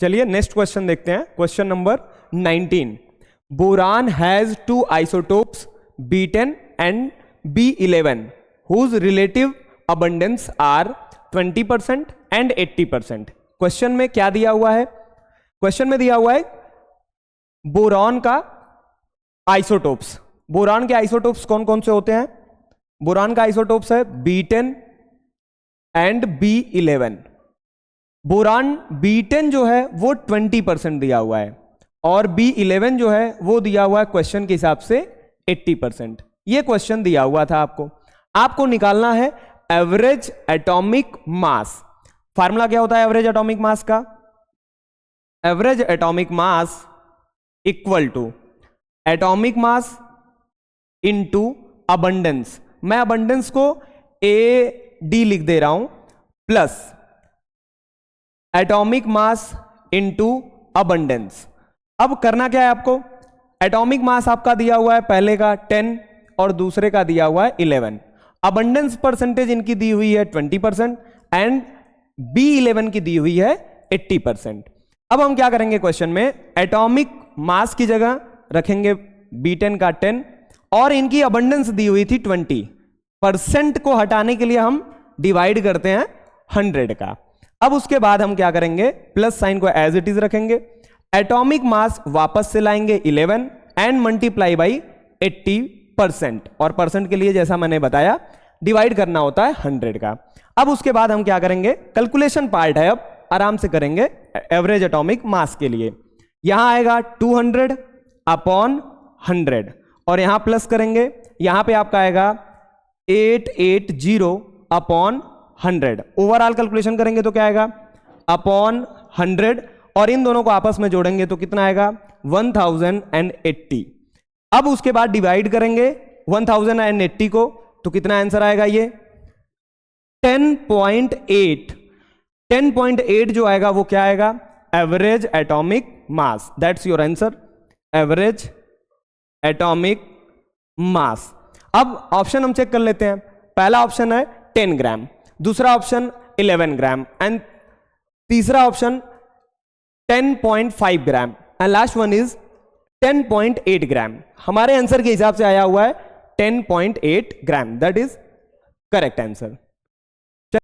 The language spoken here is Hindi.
चलिए नेक्स्ट क्वेश्चन देखते हैं, question number 19। Boron has 2 isotopes B10 and B11 whose relative abundance are 20% and 80%। Question में क्या दिया हुआ है? क्वेश्चन में दिया हुआ है बोरान का आइसोटोप्स। बोरान के आइसोटोप्स कौन कौन से होते हैं? बोरान का आइसोटोप्स है B10 and B11। Boron B10 जो है वो 20% दिया हुआ है और B11 जो है वो दिया हुआ है क्वेश्चन के हिसाब से 80%। ये क्वेश्चन दिया हुआ था आपको निकालना है एवरेज एटॉमिक मास। फार्मूला क्या होता है एवरेज एटॉमिक मास का? Average atomic mass equal to atomic mass into abundance. मैं अबंडेंस को AD लिख दे रहा हूं plus atomic mass into abundance. अब करना क्या है आपको? एटॉमिक मास आपका दिया हुआ है पहले का 10 और दूसरे का दिया हुआ है 11। अबंडेंस परसेंटेज इनकी दी हुई है 20% एंड B11 की दी हुई है 80%। अब हम क्या करेंगे क्वेश्चन में, एटॉमिक मास की जगह रखेंगे B10 का 10 और इनकी अबंडेंस दी हुई थी 20%। को हटाने के लिए हम डिवाइड करते हैं 100 का। अब उसके बाद हम क्या करेंगे, प्लस साइन को एज इट इज रखेंगे, एटॉमिक मास वापस से लाएंगे 11 एंड मल्टीप्लाई बाई 80%। और परसेंट के लिए जैसा मैंने बताया डिवाइड करना होता है 100 का। अब उसके बाद हम क्या करेंगे, कैलकुलेशन पार्ट है, अब आराम से करेंगे एवरेज एटॉमिक मास के लिए। यहां आएगा 200 अपॉन 100 और यहां प्लस करेंगे, यहां पे आपका आएगा 880 अपॉन 100। ओवरऑल कैलकुलेशन करेंगे तो क्या आएगा अपॉन 100 और इन दोनों को आपस में जोड़ेंगे तो कितना आएगा 1080। अब उसके बाद डिवाइड करेंगे 1080 को तो कितना आंसर आएगा ये 10.8। 10.8 जो आएगा वो क्या आएगा average atomic mass. That's your answer, average atomic मास। अब ऑप्शन हम चेक कर लेते हैं। पहला ऑप्शन है 10 ग्राम, दूसरा ऑप्शन 11 ग्राम एंड तीसरा ऑप्शन 10.5 ग्राम एंड लास्ट वन इज 10.8 ग्राम। हमारे आंसर के हिसाब से आया हुआ है 10.8 ग्राम। That is correct answer.